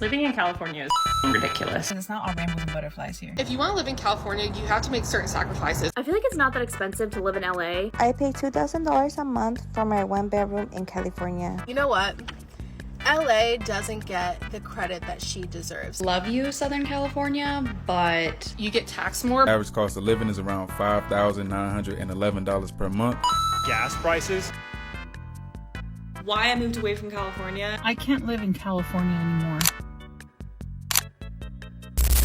Living in California is ridiculous. It's not all rainbows and butterflies here. If you want to live in California, you have to make certain sacrifices. I feel like it's not that expensive to live in LA. I pay $2,000 a month for my one bedroom in California. You know what? LA doesn't get the credit that she deserves. Love you, Southern California, but You get taxed more. Average cost of living is around $5,911 per month. Gas prices. Why I moved away from California. I can't live in California anymore.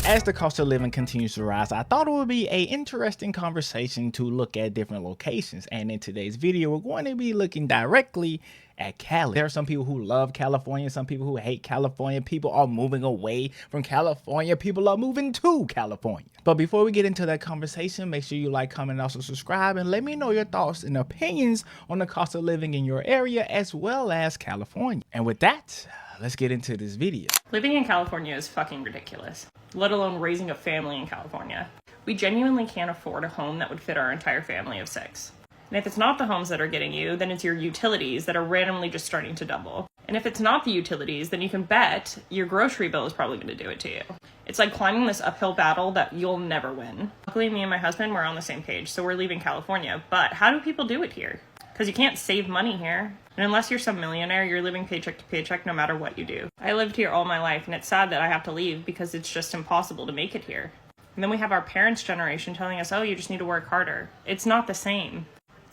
As the cost of living continues to rise, I thought it would be an interesting conversation to look at different locations. And in today's video, we're going to be looking directly at Cali. There are some people who love California, some people who hate California. People are moving away from California. People are moving to California. But before we get into that conversation, make sure you like, comment, and also subscribe, and let me know your thoughts and opinions on the cost of living in your area as well as California. And with that, let's get into this video. Living in California is fucking ridiculous, let alone raising a family in California. We genuinely can't afford a home that would fit our entire family of 6. And if it's not the homes that are getting you, then it's your utilities that are randomly just starting to double. And if it's not the utilities, then you can bet your grocery bill is probably going to do it to you. It's like climbing this uphill battle that you'll never win. Luckily, me and my husband were on the same page, so we're leaving California. But how do people do it here? Because you can't save money here. And unless you're some millionaire, you're living paycheck to paycheck no matter what you do. I lived here all my life, and it's sad that I have to leave because it's just impossible to make it here. And then we have our parents' generation telling us, oh, you just need to work harder. It's not the same.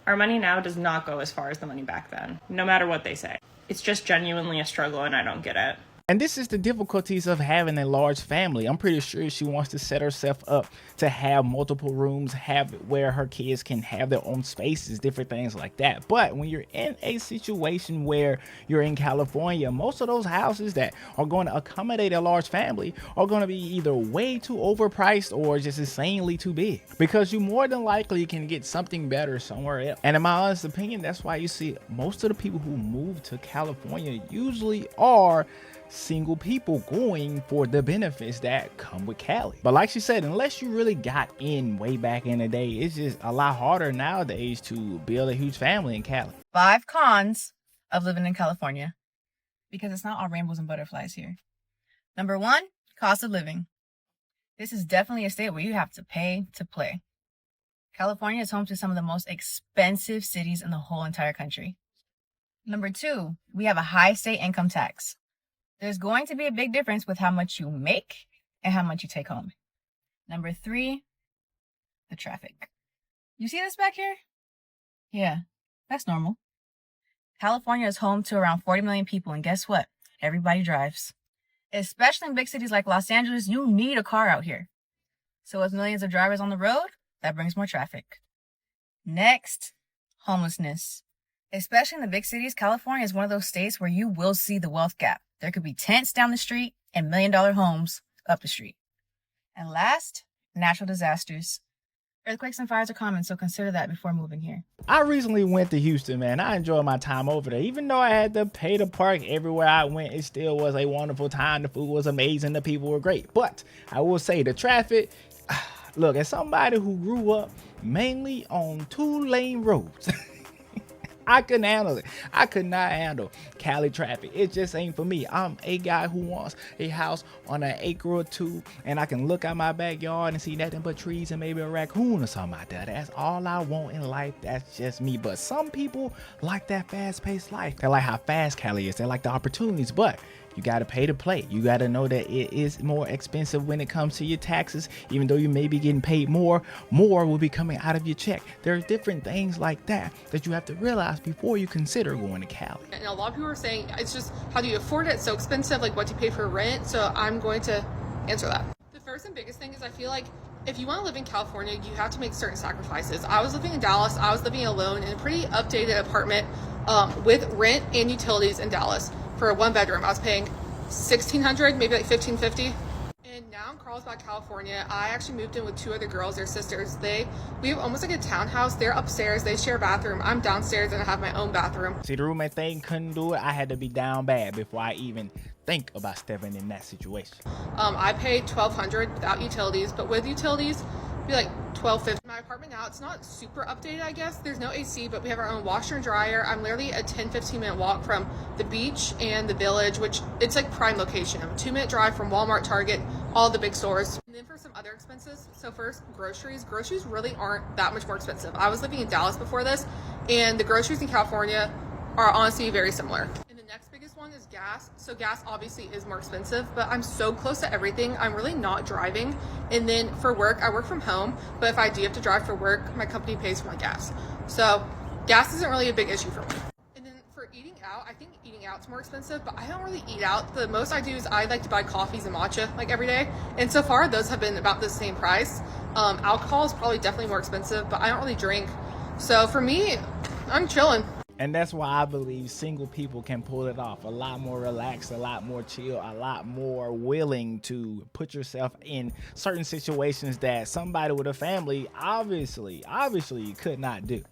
Our money now does not go as far as the money back then, no matter what they say. It's just genuinely a struggle, and I don't get it. And this is the difficulties of having a large family. I'm pretty sure she wants to set herself up to have multiple rooms, have where her kids can have their own spaces, different things like that. But when you're in a situation where you're in California, most of those houses that are going to accommodate a large family are going to be either way too overpriced or just insanely too big, because you more than likely can get something better somewhere else. And in my honest opinion, that's why you see most of the people who move to California usually are single people going for the benefits that come with Cali. But like she said, unless you really got in way back in the day, it's just a lot harder nowadays to build a huge family in Cali. 5 cons of living in California, because it's not all rainbows and butterflies here. Number 1, cost of living. This is definitely a state where you have to pay to play. California is home to some of the most expensive cities in the whole entire country. Number 2, we have a high state income tax. There's going to be a big difference with how much you make and how much you take home. Number 3, the traffic. You see this back here? Yeah, that's normal. California is home to around 40 million people, and guess what? Everybody drives. Especially in big cities like Los Angeles, you need a car out here. So with millions of drivers on the road, that brings more traffic. Next, homelessness. Especially in the big cities, California is one of those states where you will see the wealth gap. There could be tents down the street and $1 million homes up the street. And last, natural disasters. Earthquakes and fires are common, so consider that before moving here. I recently went to Houston, man. I enjoyed my time over there. Even though I had to pay to park everywhere I went, it still was a wonderful time. The food was amazing. The people were great. But I will say the traffic, look, as somebody who grew up mainly on 2-lane roads, I couldn't handle it. I could not handle Cali traffic. It just ain't for me. I'm a guy who wants a house on an acre or 2, and I can look out my backyard and see nothing but trees and maybe a raccoon or something out there. That's all I want in life. That's just me. But some people like that fast-paced life. They like how fast Cali is. They like the opportunities, but you got to pay to play. You got to know that it is more expensive when it comes to your taxes. Even though you may be getting paid more will be coming out of your check. There's different things like that you have to realize before you consider going to Cali. And a lot of people are saying, it's just, how do you afford it? It's so expensive. Like, what do you pay for rent? So I'm going to answer that. The first and biggest thing is, I feel like if you want to live in California, you have to make certain sacrifices. I was living in Dallas. I was living alone in a pretty updated apartment with rent and utilities in Dallas. For a 1-bedroom, I was paying $1,600, maybe like $1,550. And now in Carlsbad, California, I actually moved in with 2 other girls. They're sisters. We have almost like a townhouse. They're upstairs. They share a bathroom. I'm downstairs and I have my own bathroom. See, the roommate thing couldn't do it. I had to be down bad before I even think about stepping in that situation. I paid $1,200 without utilities, but with utilities, be like $12.50. My apartment now, it's not super updated, I guess. There's no AC, but we have our own washer and dryer. I'm literally a 10-15 minute walk from the beach and the village, which it's like prime location. I'm a 2-minute drive from Walmart, Target, all the big stores. And then for some other expenses, so first, groceries. Groceries really aren't that much more expensive. I was living in Dallas before this, and the groceries in California are honestly very similar. And the next biggest one is gas. So gas obviously is more expensive, but I'm so close to everything. I'm really not driving. And then for work, I work from home, but if I do have to drive for work, my company pays for my gas. So gas isn't really a big issue for me. And then for eating out, I think eating out's more expensive, but I don't really eat out. The most I do is I like to buy coffees and matcha like every day. And so far, those have been about the same price. Alcohol is probably definitely more expensive, but I don't really drink. So for me, I'm chilling. And that's why I believe single people can pull it off. A lot more relaxed, a lot more chill, a lot more willing to put yourself in certain situations that somebody with a family obviously could not do.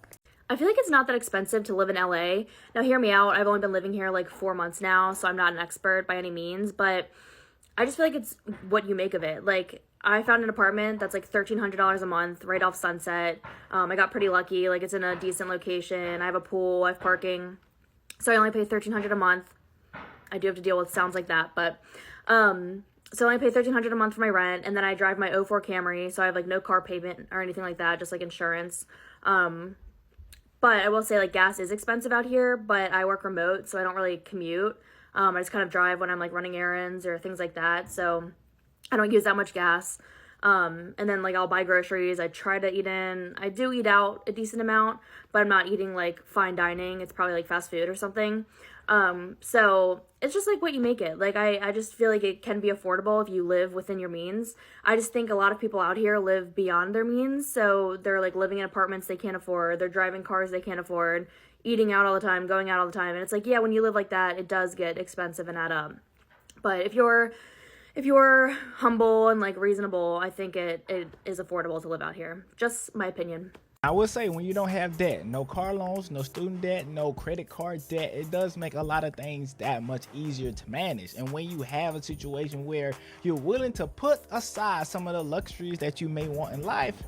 I feel like it's not that expensive to live in LA. Now, hear me out. I've only been living here like 4 months now, so I'm not an expert by any means, but I just feel like it's what you make of it. Like, I found an apartment that's like $1,300 a month right off Sunset. I got pretty lucky. Like, it's in a decent location. I have a pool. I have parking. So I only pay $1,300 a month. I do have to deal with sounds like that, but so I only pay $1,300 a month for my rent, and then I drive my '04 Camry, so I have like no car payment or anything like that, just like insurance. But I will say, like, gas is expensive out here, but I work remote, so I don't really commute. I just kind of drive when I'm like running errands or things like that, so I don't use that much gas. And then like I'll buy groceries. I try to eat in. I do eat out a decent amount, but I'm not eating like fine dining. It's probably like fast food or something. So it's just like what you make it. Like I just feel like it can be affordable if you live within your means. I just think a lot of people out here live beyond their means. So they're like living in apartments they can't afford. They're driving cars they can't afford, eating out all the time, going out all the time. And it's like, yeah, when you live like that, it does get expensive and add up. But if you're humble and like reasonable, I think it is affordable to live out here. Just my opinion. I would say when you don't have debt, no car loans, no student debt, no credit card debt, it does make a lot of things that much easier to manage. And when you have a situation where you're willing to put aside some of the luxuries that you may want in life,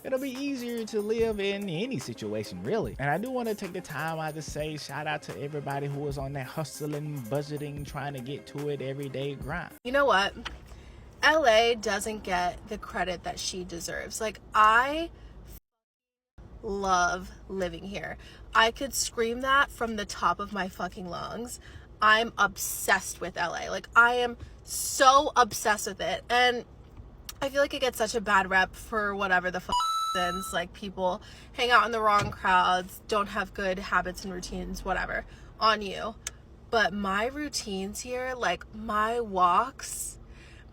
it'll be easier to live in any situation, really. And I do want to take the time out to say shout out to everybody who is on that hustling, budgeting, trying to get to it everyday grind. You know what? LA doesn't get the credit that she deserves. Like, I love living here. I could scream that from the top of my fucking lungs. I'm obsessed with LA. Like, I am so obsessed with it. And I feel like it gets such a bad rep for whatever the reasons. Like, people hang out in the wrong crowds, don't have good habits and routines, whatever, on you. But my routines here, like my walks,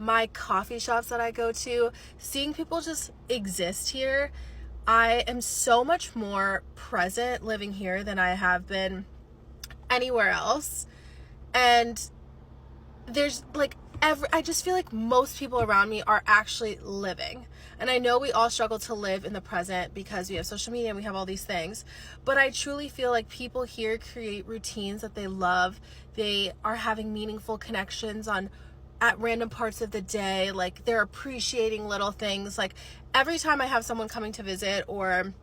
my coffee shops that I go to, seeing people just exist here, I am so much more present living here than I have been anywhere else. And there's like I just feel like most people around me are actually living. And I know we all struggle to live in the present because we have social media and we have all these things, but I truly feel like people here create routines that they love. They are having meaningful connections at random parts of the day. Like, they're appreciating little things. Like, every time I have someone coming to visit, or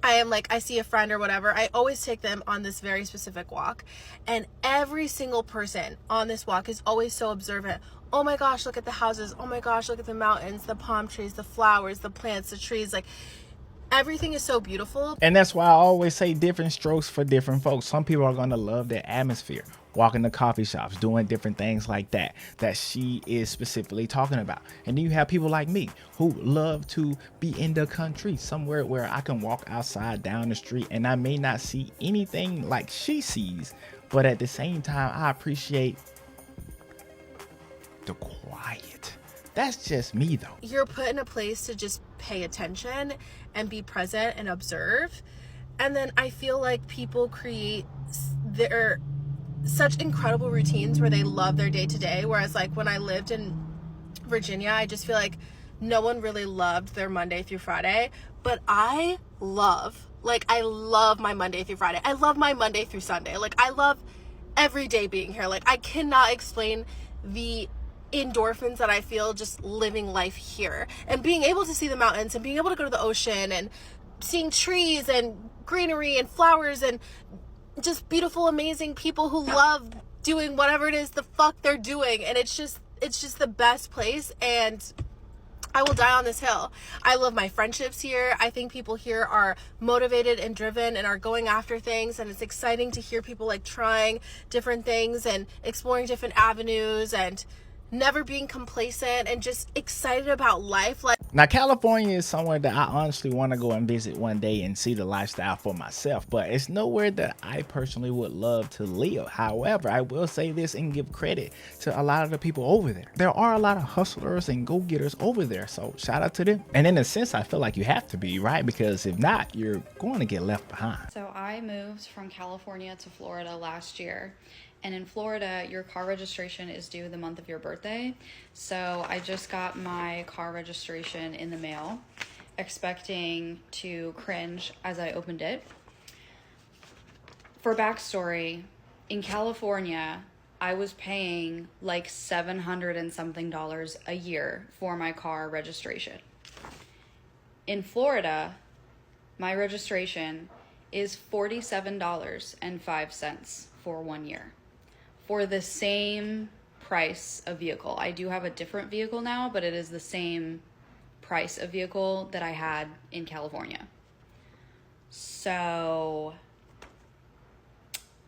I see a friend or whatever, I always take them on this very specific walk. And every single person on this walk is always so observant. Oh my gosh, look at the houses. Oh my gosh, look at the mountains, the palm trees, the flowers, the plants, the trees. Like, everything is so beautiful. And that's why I always say different strokes for different folks. Some people are going to love their atmosphere, walking to coffee shops, doing different things like that she is specifically talking about. And then you have people like me who love to be in the country, somewhere where I can walk outside down the street and I may not see anything like she sees, but at the same time I appreciate the quiet. That's just me though. You're put in a place to just pay attention and be present and observe. And then I feel like people create their such incredible routines where they love their day to day. Whereas like when I lived in Virginia, I just feel like no one really loved their Monday through Friday. But I love my Monday through Friday. I love my Monday through Sunday. Like, I love every day being here. Like, I cannot explain the endorphins that I feel just living life here and being able to see the mountains and being able to go to the ocean and seeing trees and greenery and flowers and just beautiful, amazing people who love doing whatever it is the fuck they're doing. And it's just the best place, and I will die on this hill. I love my friendships here. I think people here are motivated and driven and are going after things, and it's exciting to hear people like trying different things and exploring different avenues and never being complacent and just excited about life. Like, now, California is somewhere that I honestly want to go and visit one day and see the lifestyle for myself, but it's nowhere that I personally would love to live. However, I will say this and give credit to a lot of the people over there. There are a lot of hustlers and go-getters over there, so shout out to them. And in a sense, I feel like you have to be, right? Because if not, you're going to get left behind. So I moved from California to Florida last year. And in Florida, your car registration is due the month of your birthday. So I just got my car registration in the mail, expecting to cringe as I opened it. For backstory, in California, I was paying like $700 and something a year for my car registration. In Florida, my registration is $47.05 for 1 year. For the same price of vehicle. I do have a different vehicle now, but it is the same price of vehicle that I had in California. So,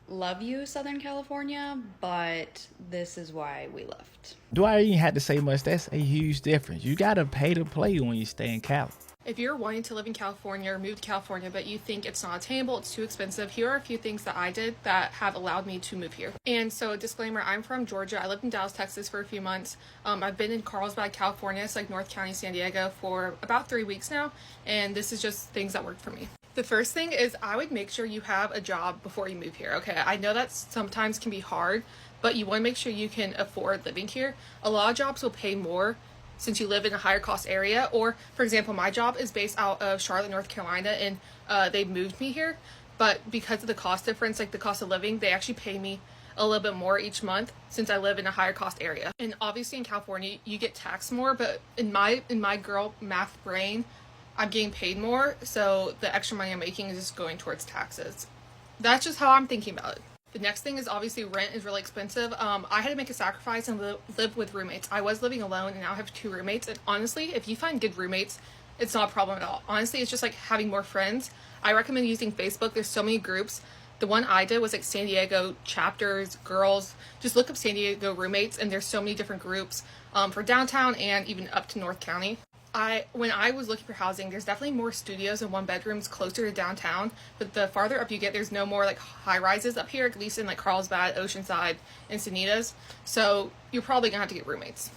love you, Southern California, but this is why we left. Do I even have to say much? That's a huge difference. You got to pay to play when you stay in Cali. If you're wanting to live in California or move to California, but you think it's not attainable, it's too expensive, here are a few things that I did that have allowed me to move here. And so, disclaimer, I'm from Georgia. I lived in Dallas, Texas for a few months. I've been in Carlsbad, California, it's like North County, San Diego, for about 3 weeks now. And this is just things that worked for me. The first thing is I would make sure you have a job before you move here, okay? I know that sometimes can be hard, but you want to make sure you can afford living here. A lot of jobs will pay more since you live in a higher cost area, or for example, my job is based out of Charlotte, North Carolina, and they moved me here, but because of the cost difference, like the cost of living, they actually pay me a little bit more each month since I live in a higher cost area. And obviously in California, you get taxed more, but in my girl math brain, I'm getting paid more, so the extra money I'm making is just going towards taxes. That's just how I'm thinking about it. The next thing is obviously rent is really expensive. I had to make a sacrifice and live with roommates. I was living alone and now I have 2 roommates. And honestly, if you find good roommates, it's not a problem at all. Honestly, it's just like having more friends. I recommend using Facebook. There's so many groups. The one I did was like San Diego chapters, girls. Just look up San Diego roommates and there's so many different groups for downtown and even up to North County. When I was looking for housing, there's definitely more studios and 1-bedrooms closer to downtown, but the farther up you get, there's no more like high rises up here, at least in like Carlsbad, Oceanside, and Encinitas, so you're probably gonna have to get roommates.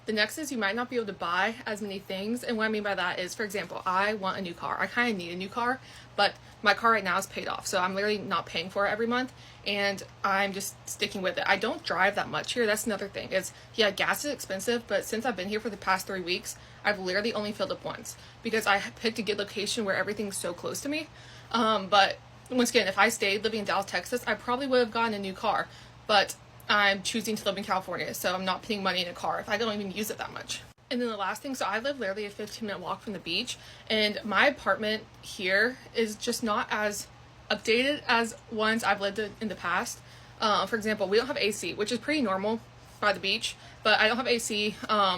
The next is you might not be able to buy as many things, and what I mean by that is, for example, I want a new car. I kind of need a new car, but my car right now is paid off, so I'm literally not paying for it every month, and I'm just sticking with it. I don't drive that much here. That's another thing. Yeah, gas is expensive, but since I've been here for the past 3 weeks, I've literally only filled up once because I picked a good location where everything's so close to me. But once again, if I stayed living in Dallas, Texas, I probably would have gotten a new car, but I'm choosing to live in California, so I'm not putting money in a car if I don't even use it that much. And then the last thing, so I live literally a 15-minute walk from the beach, and my apartment here is just not as updated as ones I've lived in the past. For example, we don't have AC, which is pretty normal by the beach, but I don't have AC.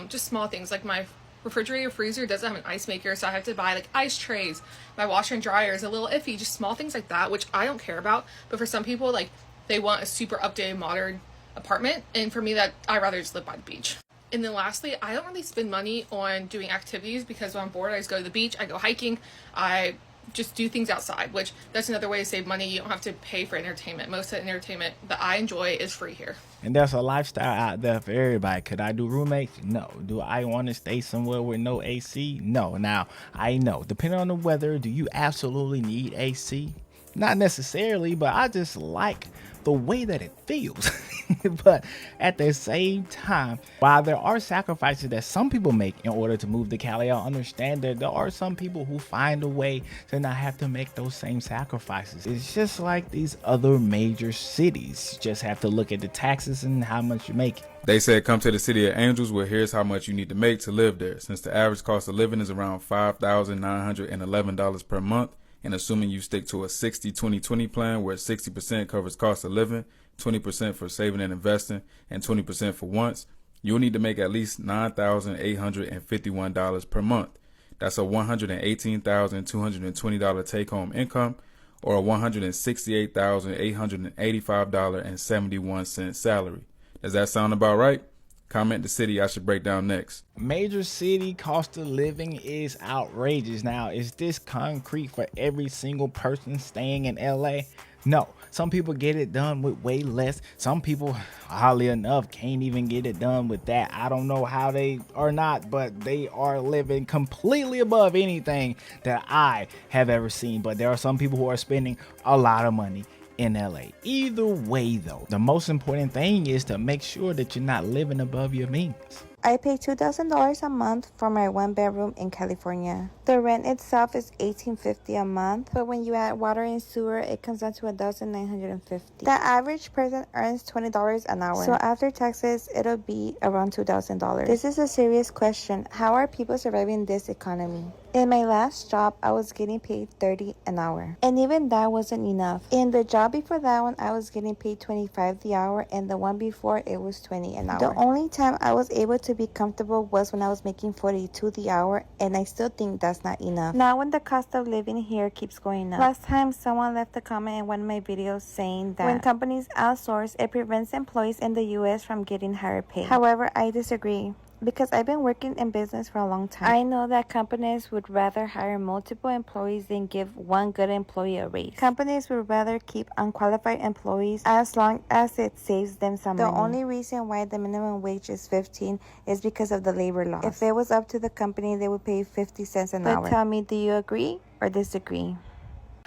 Just small things like my refrigerator freezer doesn't have an ice maker, so I have to buy like ice trays. My washer and dryer is a little iffy, just small things like that, which I don't care about, but for some people, like, they want a super updated modern apartment, and for me, that I'd rather just live by the beach. And then lastly, I don't really spend money on doing activities because when I'm bored, I just go to the beach, I go hiking, I just do things outside, which that's another way to save money. You don't have to pay for entertainment. Most of the entertainment that I enjoy is free here. And there's a lifestyle out there for everybody. Could I do roommates? No. Do I want to stay somewhere with no AC? No. Now, I know, depending on the weather, do you absolutely need AC? Not necessarily, but I just like the way that it feels. But at the same time, while there are sacrifices that some people make in order to move to Cali, I understand that there are some people who find a way to not have to make those same sacrifices. It's just like these other major cities. You just have to look at the taxes and how much you make. They said come to the city of Angels, where here's how much you need to make to live there. Since the average cost of living is around $5,911 per month, and assuming you stick to a 60-20-20 plan where 60% covers cost of living, 20% for saving and investing, and 20% for wants, you'll need to make at least $9,851 per month. That's a $118,220 take-home income, or a $168,885.71 salary. Does that sound about right? Comment the city I should break down next. Major city cost of living is outrageous. Now, is this concrete for every single person staying in LA? No. Some people get it done with way less. Some people, oddly enough, can't even get it done with that. I don't know how they are not, but they are living completely above anything that I have ever seen. But there are some people who are spending a lot of money in LA. Either way though, the most important thing is to make sure that you're not living above your means. I pay $2,000 a month for my 1-bedroom in California. The rent itself is $1,850 a month, but when you add water and sewer, it comes down to $1,950. The average person earns $20 an hour, so after taxes, it'll be around $2,000. This is a serious question. How are people surviving this economy? In my last job, I was getting paid $30 an hour, and even that wasn't enough. In the job before that one, I was getting paid $25 the hour, and the one before, it was $20 an hour. The only time I was able to be comfortable was when I was making $42 the hour, and I still think that's not enough. Now when the cost of living here keeps going up. Last time someone left a comment in one of my videos saying that when companies outsource, it prevents employees in the US from getting higher pay. However, I disagree, because I've been working in business for a long time. I know that companies would rather hire multiple employees than give one good employee a raise. Companies would rather keep unqualified employees as long as it saves them some money. The only reason why the minimum wage is 15 is because of the labor laws. If it was up to the company, they would pay 50 cents an hour. But tell me, do you agree or disagree?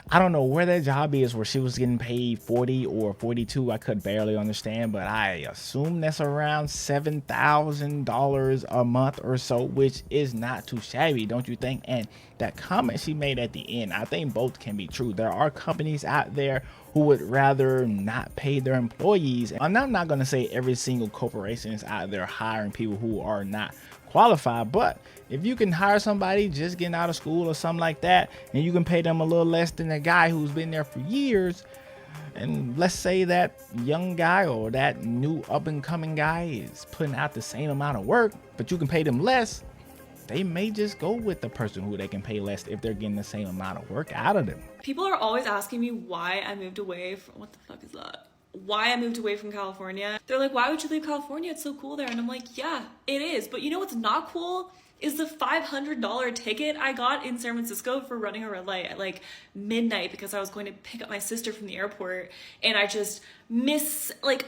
I don't know where that job is where she was getting paid 40 or 42. I could barely understand, but I assume that's around $7,000 a month or so, which is not too shabby, don't you think? And that comment she made at the end, I think both can be true. There are companies out there who would rather not pay their employees. And I'm not going to say every single corporation is out there hiring people who are not qualified, but if you can hire somebody just getting out of school or something like that, and you can pay them a little less than a guy who's been there for years, and let's say that young guy or that new up and coming guy is putting out the same amount of work, but you can pay them less, they may just go with the person who they can pay less if they're getting the same amount of work out of them. People are always asking me why I moved away from, what the fuck is that? Why I moved away from California. They're like, why would you leave California? It's so cool there. And I'm like, yeah, it is. But you know what's not cool? Is the $500 ticket I got in San Francisco for running a red light at like midnight because I was going to pick up my sister from the airport, and I just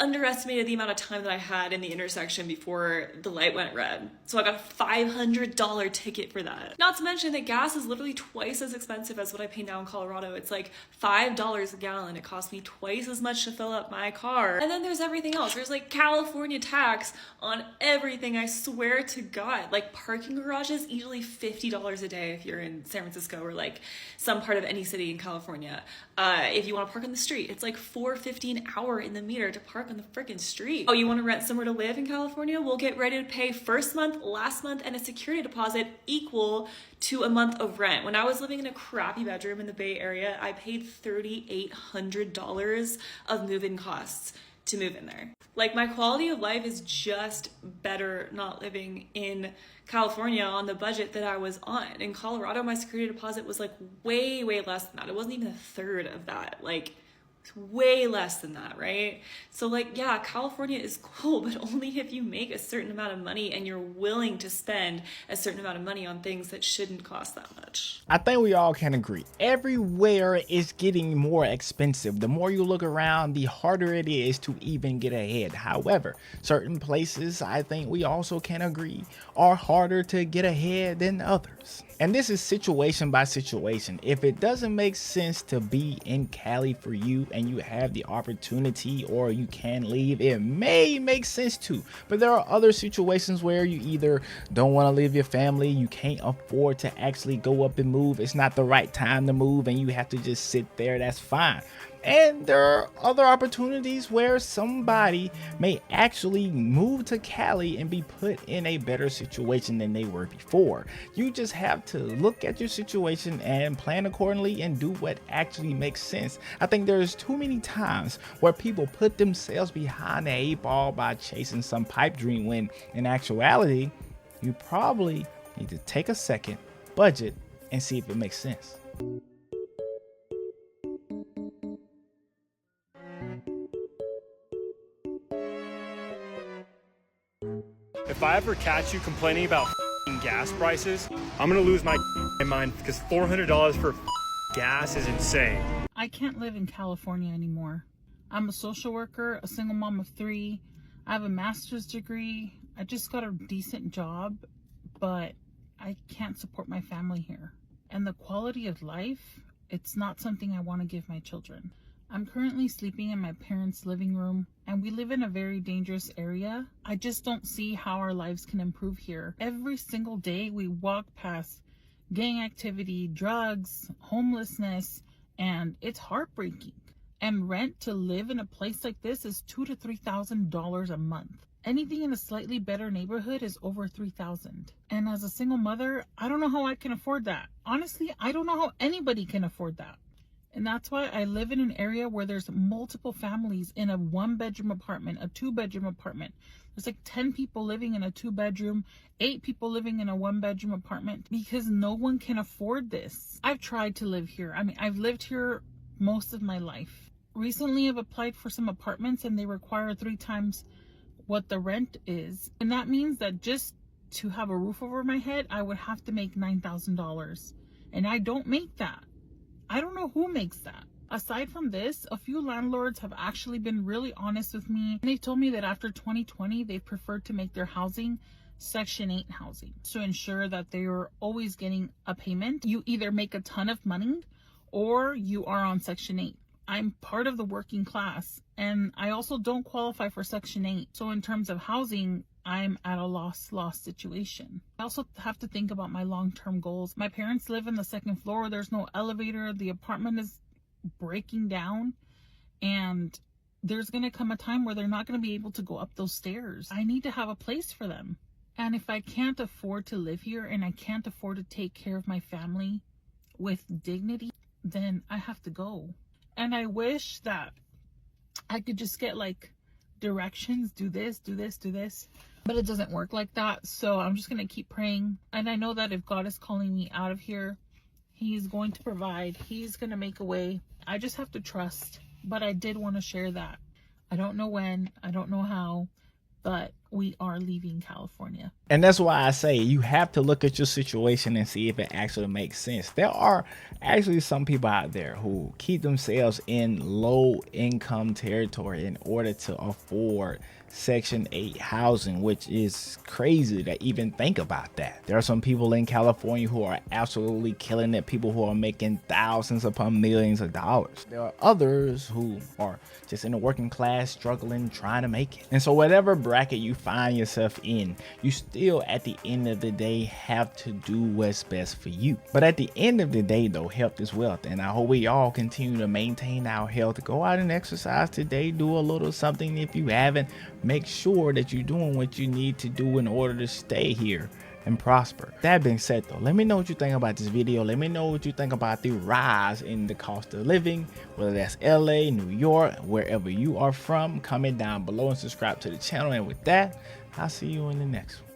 underestimated the amount of time that I had in the intersection before the light went red. So I got a $500 ticket for that. Not to mention that gas is literally twice as expensive as what I pay now in Colorado. It's like $5 a gallon. It costs me twice as much to fill up my car. And then there's everything else. There's like California tax on everything, I swear to God. Like parking garages, easily $50 a day if you're in San Francisco or like some part of any city in California. If you want to park on the street, it's like $4.50 an hour in the meter to park on the freaking street. Oh, you want to rent somewhere to live in California? We'll get ready to pay first month, last month, and a security deposit equal to a month of rent. When I was living in a crappy bedroom in the Bay Area, I paid $3,800 of move-in costs to move in there. Like, my quality of life is just better not living in California on the budget that I was on. In Colorado, my security deposit was like way less than that. It wasn't even a third of that. Like, it's way less than that, right? So like, yeah, California is cool, but only if you make a certain amount of money and you're willing to spend a certain amount of money on things that shouldn't cost that much. I think we all can agree. Everywhere is getting more expensive. The more you look around, the harder it is to even get ahead. However, certain places, I think we also can agree, are harder to get ahead than others. And this is situation by situation. If it doesn't make sense to be in Cali for you and you have the opportunity or you can leave, it may make sense to. But there are other situations where you either don't want to leave your family, you can't afford to actually go up and move, it's not the right time to move, and you have to just sit there. That's fine. And there are other opportunities where somebody may actually move to Cali and be put in a better situation than they were before. You just have to look at your situation and plan accordingly and do what actually makes sense. I think there's too many times where people put themselves behind the 8 ball by chasing some pipe dream, when in actuality, you probably need to take a second, budget, and see if it makes sense. If I ever catch you complaining about gas prices, I'm gonna lose my mind, because $400 for gas is insane. I can't live in California anymore. I'm a social worker, a single mom of 3. I have a master's degree. I just got a decent job, but I can't support my family here. And the quality of life, it's not something I want to give my children. I'm currently sleeping in my parents' living room, and we live in a very dangerous area. I just don't see how our lives can improve here. Every single day we walk past gang activity, drugs, homelessness, and it's heartbreaking. And rent to live in a place like this is $2,000 to $3,000 a month. Anything in a slightly better neighborhood is over $3,000. And as a single mother, I don't know how I can afford that. Honestly, I don't know how anybody can afford that. And that's why I live in an area where there's multiple families in a 1-bedroom apartment, a 2-bedroom apartment. There's like 10 people living in a 2-bedroom, 8 people living in a 1-bedroom apartment, because no one can afford this. I've tried to live here. I mean, I've lived here most of my life. Recently, I've applied for some apartments and they require 3 times what the rent is. And that means that just to have a roof over my head, I would have to make $9,000. And I don't make that. I don't know who makes that. Aside from this, a few landlords have actually been really honest with me. They told me that after 2020, they preferred to make their housing Section 8 housing to ensure that they are always getting a payment. You either make a ton of money or you are on Section 8. I'm part of the working class, and I also don't qualify for Section 8. So in terms of housing, I'm at a lost situation. I also have to think about my long-term goals. My parents live in the 2nd floor. There's no elevator. The apartment is breaking down, and there's going to come a time where they're not going to be able to go up those stairs. I need to have a place for them. And if I can't afford to live here and I can't afford to take care of my family with dignity, then I have to go. And I wish that I could just get like directions, do this, do this, do this. But it doesn't work like that. So I'm just going to keep praying. And I know that if God is calling me out of here, He's going to provide. He's going to make a way. I just have to trust. But I did want to share that. I don't know when. I don't know how. But we are leaving California. And that's why I say you have to look at your situation and see if it actually makes sense. There are actually some people out there who keep themselves in low income territory in order to afford Section 8 housing, which is crazy to even think about that. There are some people in California who are absolutely killing it, people who are making thousands upon millions of dollars. There are others who are just in the working class, struggling, trying to make it. And so whatever bracket you find yourself in, you still at the end of the day have to do what's best for you. But at the end of the day though, health is wealth, and I hope we all continue to maintain our health. Go out and exercise today, do a little something if you haven't. Make sure that you're doing what you need to do in order to stay here and prosper. That being said though, let me know what you think about this video. Let me know what you think about the rise in the cost of living, whether that's LA, New York, wherever you are from. Comment down below and subscribe to the channel. And with that, I'll see you in the next one.